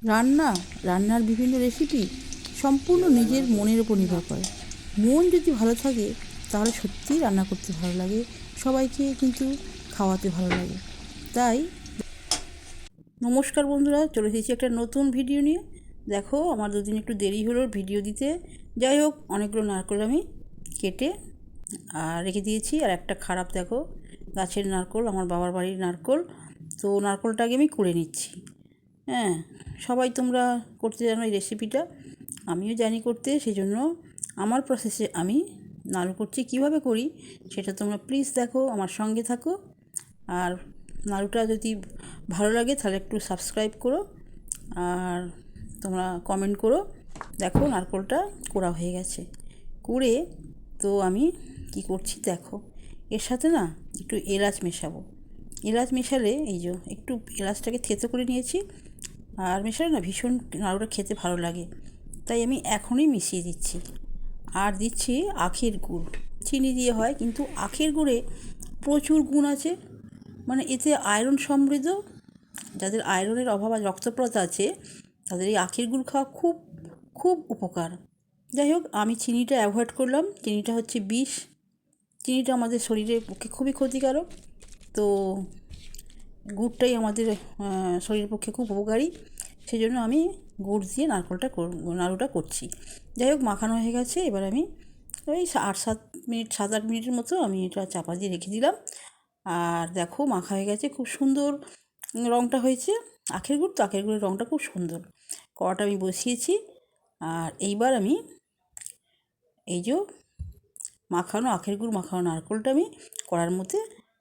রান্নার বিভিন্ন রেসিপি সম্পূর্ণ নিজের মনের উপর নির্ভর করে। মন যদি ভালো থাকে তাহলে সত্যিই রান্না করতে ভালো লাগে, সবাইকে কিন্তু খাওয়াতে ভালো লাগে। তাই নমস্কার বন্ধুরা, চলে এসেছি একটা নতুন ভিডিও নিয়ে। দেখো, আমার দুদিন একটু দেরি হলো ভিডিও দিতে। যাই হোক, অনেকগুলো নারকেল আমি কেটে রেখে দিয়েছি। আর একটা খারাপ, দেখো, গাছের নারকেল, আমার বাবার বাড়ির নারকেল। তো নারকেলটাকে আমি কুড়ে নিচ্ছি। হ্যাঁ, সবাই তোমরা করতে জানো এই রেসিপিটা, আমিও জানি করতে। সেই জন্য আমার প্রসেসে আমি নাড়ু করছি, কীভাবে করি সেটা তোমরা প্লিজ দেখো, আমার সঙ্গে থাকো। আর নাড়ুটা যদি ভালো লাগে তাহলে একটু সাবস্ক্রাইব করো, আর তোমরা কমেন্ট করো। দেখো, নারকেলটা কোড়া হয়ে গেছে। কুড়ে তো আমি কি করছি দেখো, এর সাথে না একটু এলাচ মেশাবো। এলাচ মেশালে এই যে একটু এলাচটাকে থেতো করে নিয়েছি, আর মেশালে না ভীষণ নাড়ুটা খেতে ভালো লাগে। তাই আমি এখনই মিশিয়ে দিচ্ছি। আর দিচ্ছি আখের গুড়। চিনি দিয়ে হয়, কিন্তু আখের গুড়ে প্রচুর গুণ আছে। মানে এতে আয়রন সমৃদ্ধ, যাদের আয়রনের অভাব আর রক্তপ্রত আছে তাদের এই আখের গুড় খাওয়া খুব খুব উপকার। যাই হোক, আমি চিনিটা অ্যাভয়েড করলাম। চিনিটা হচ্ছে বিষ। চিনিটা আমাদের শরীরের পক্ষে খুবই ক্ষতিকারক। তো গুড়টাই আমাদের শরীরের পক্ষে খুব উপকারী। সেই জন্য আমি গুড় দিয়ে নাড়ুটা করছি। যাই হোক, মাখানো হয়ে গেছে। এবার আমি ওই 7-8 মিনিটের মতো আমি এটা চাপা দিয়ে রেখে দিলাম। আর দেখো, মাখা হয়ে গেছে, খুব সুন্দর রঙটা হয়েছে। আখের গুড় তো, আখের গুড়ের রঙটা খুব সুন্দর। কড়াটা আমি বসিয়েছি। আর এইবার আমি এই যে আখের গুড় মাখানো নারকেলটা আমি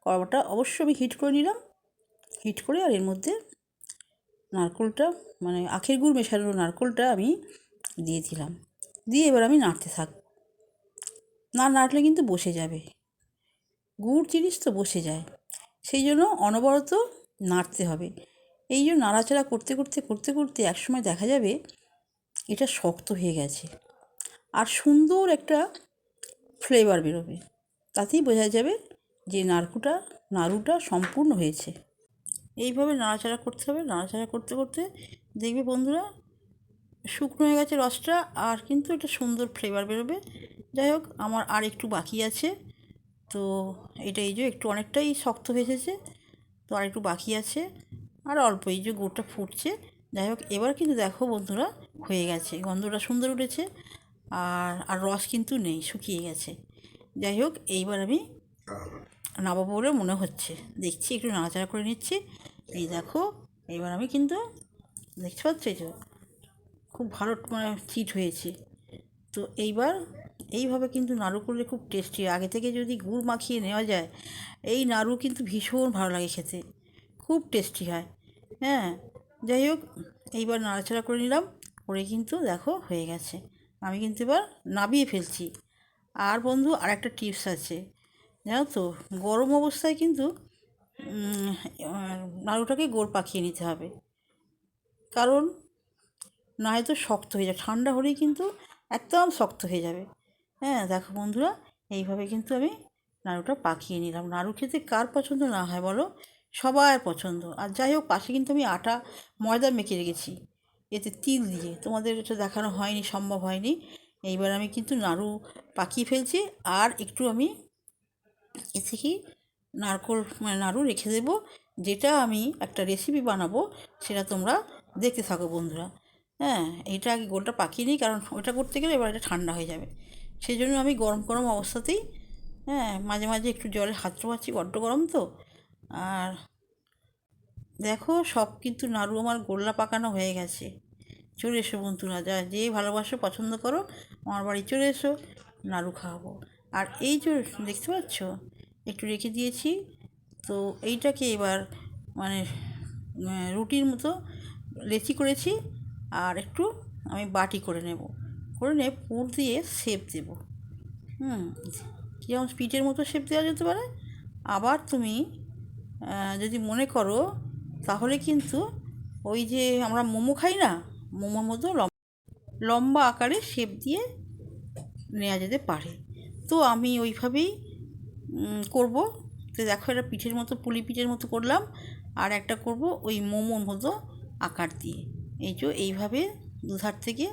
কড়াটা অবশ্যই আমি হিট করে নিলাম। হিট করে আর এর মধ্যে নারকেলটা, মানে আখের গুড় মেশানো নারকেলটা আমি দিয়ে দিলাম। দিয়ে এবার আমি নাড়তে থাক। না নাড়লে কিন্তু বসে যাবে, গুড় জিনিস তো বসে যায়। সেই জন্য অনবরত নাড়তে হবে। এই জন্য নাড়াচাড়া করতে করতে করতে করতে একসময় দেখা যাবে এটা শক্ত হয়ে গেছে, আর সুন্দর একটা ফ্লেভার বেরোবে। তাতেই বোঝা যাবে যে নাড়ুটা সম্পূর্ণ হয়েছে। এইভাবে নাড়াচাড়া করতে হবে। নাড়াচাড়া করতে করতে দেখবে বন্ধুরা, শুকনো হয়ে গেছে রসটা, আর কিন্তু একটা সুন্দর ফ্লেভার বেরোবে। যাই হোক, আমার আর একটু বাকি আছে। তো এটা এই যে একটু অনেকটাই শক্ত হয়ে এসেছে, তো আর একটু বাকি আছে, আর অল্প। এই যে গুড়টা ফুটছে। যাই হোক, এবার কিন্তু দেখো বন্ধুরা, হয়ে গেছে, গন্ধটা সুন্দর উঠেছে। আর রস কিন্তু নেই, শুকিয়ে গেছে। যাই হোক, এইবার আমি নামাবো বলে মনে হচ্ছে। দেখছি, একটু নাড়াচাড়া করে নিচ্ছি। এই দেখো, এইবার আমি কিন্তু দেখতে পাচ্ছি যে খুব ভালো, মানে চিট হয়েছে। তো এইভাবে কিন্তু নাড়ু করলে খুব টেস্টি। আগে থেকে যদি গুড় মাখিয়ে নেওয়া যায়, এই নাড়ু কিন্তু ভীষণ ভালো লাগে খেতে, খুব টেস্টি হয়। হ্যাঁ, যাই হোক, এইবার নাড়াচাড়া করে নিলাম। করে কিন্তু দেখো হয়ে গেছে। আমি কিন্তু এবার নামিয়ে ফেলছি। আর বন্ধু, আর একটা টিপস আছে, জানো তো, গরম অবস্থায় কিন্তু নাড়ুটাকে গোল পাকিয়ে নিতে হবে, কারণ না হয়তো শক্ত হয়ে যায়। ঠান্ডা হলেই কিন্তু একদম শক্ত হয়ে যাবে। হ্যাঁ, দেখো বন্ধুরা, এইভাবে কিন্তু আমি নাড়ুটা পাকিয়ে নিলাম। নাড়ু খেতে কার পছন্দ না হয় বলো, সবার পছন্দ। আর যাই হোক, পাশে কিন্তু আমি ময়দা মেখে রেখেছি, এতে তিল দিয়ে। তোমাদের এটা দেখানো হয়নি, সম্ভব হয়নি। এইবার আমি কিন্তু নাড়ু পাকিয়ে ফেলছি। আর একটু আমি এ থেকে নাড়ু রেখে দেবো, যেটা আমি একটা রেসিপি বানাবো, সেটা তোমরা দেখতে থাকো বন্ধুরা। হ্যাঁ, এইটা আগে গোলটা পাকিয়ে নিই, কারণ ওটা করতে গেলে এবার এটা ঠান্ডা হয়ে যাবে। সেই জন্য আমি গরম গরম অবস্থাতেই, হ্যাঁ, মাঝে মাঝে একটু জলে হাত চোবাচ্ছি, বড্ড গরম তো। আর দেখো, সব কিন্তু নাড়ু আমার গোল্লা পাকানো হয়ে গেছে। চলে এসো বন্ধুরা, যে ভালোবাসো, পছন্দ করো, আমার বাড়ি চলে এসো, নাড়ু খাওয়াবো। আর এই যে দেখতে পাচ্ছ, একটু রেখে দিয়েছি। তো এইটাকে এবার, মানে রুটির মতো লেচি করেছি, আর একটু আমি বাটি করে নেব। করে নিয়ে পুর দিয়ে শেপ দেবো। যেমন পিঠের মতো শেপ দেওয়া যেতে পারে। আবার তুমি যদি মনে করো, তাহলে কিন্তু ওই যে আমরা মোমো খাই না, মোমোর মতো লম্বা আকারে শেপ দিয়ে নেওয়া যেতে পারে। তো আমি ওইভাবেই করব। তো দেখো, এটা পিঠের মতো, পুলি পিঠের মতো করলাম। আর একটা করব ওই মোমোর মতো আকার দিয়ে। এই যে এইভাবে দুধার থেকে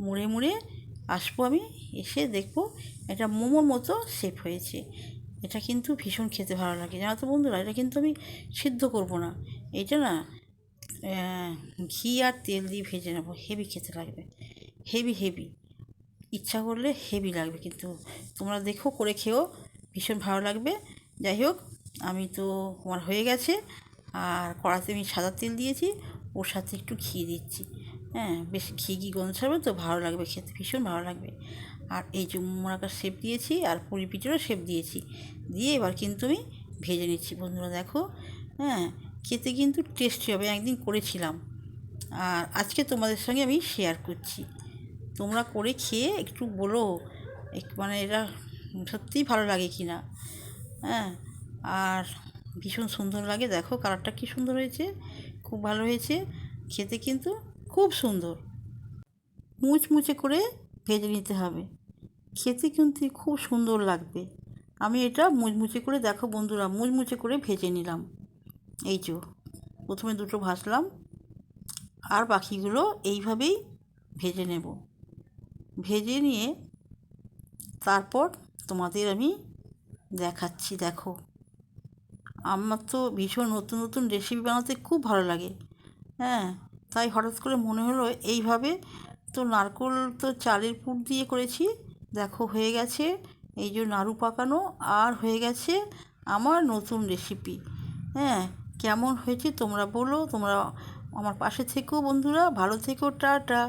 মুড়ে মুড়ে আসবো আমি, এসে দেখবো এটা মোমোর মতো শেপ হয়েছে। এটা কিন্তু ভীষণ খেতে ভালো লাগে, জানো তো বন্ধুরা। এটা কিন্তু আমি সিদ্ধ করব না, এটা না ঘি আর তেল দিয়ে ভেজে নেবো। হেভি খেতে লাগবে, হেভি হেভি, ইচ্ছা করলে হেভি লাগবে। কিন্তু তোমরা দেখো, করে খেও, ভীষণ ভালো লাগবে। যাই হোক, আমি তো আমার হয়ে গেছে। আর কড়াতে আমি সাদা তেল দিয়েছি, ওর সাথে একটু ঘি দিচ্ছি। হ্যাঁ, বেশ ঘি ঘি গন্ধ ছাড়বে তো, ভালো লাগবে খেতে, ভীষণ ভালো লাগবে। আর এই যে মোনাকার শেপ দিয়েছি, আর পুরি পিঠেরও শেপ দিয়েছি, দিয়ে এবার কিন্তু আমি ভেজে নিচ্ছি। বন্ধুরা দেখো, হ্যাঁ, খেতে কিন্তু টেস্টি হবে। একদিন করেছিলাম, আর আজকে তোমাদের সঙ্গে আমি শেয়ার করছি। তোমরা করে খেয়ে একটু বলো মানে এটা সত্যিই ভালো লাগে কি না। হ্যাঁ, আর ভীষণ সুন্দর লাগে। দেখো কালারটা কী সুন্দর হয়েছে, খুব ভালো হয়েছে খেতে, কিন্তু খুব সুন্দর। মুচমুচে করে ভেজে নিতে হবে, খেতে কিন্তু খুব সুন্দর লাগবে। আমি এটা মুচমুচে করে, দেখো বন্ধুরা, মুচমুচে করে ভেজে নিলাম। এই যে প্রথমে দুটো ভাজলাম, আর বাকিগুলো এইভাবেই ভেজে নেব। ভেজে নিয়ে তারপর তোমাদের আমি দেখাচ্ছি। দেখো, আমার তো ভীষণ নতুন নতুন রেসিপি বানাতে খুব ভালো লাগে। হ্যাঁ, তাই হঠাৎ করে মনে হলো এইভাবে। তো নারকোল তো চালের পুর দিয়ে করেছি, দেখো হয়ে গেছে এই যে নাড়ু পাকানো, আর হয়ে গেছে আমার নতুন রেসিপি। হ্যাঁ, কেমন হয়েছে তোমরা বলো। তোমরা আমার পাশে থেকো বন্ধুরা, ভালো থেকো, টাটা।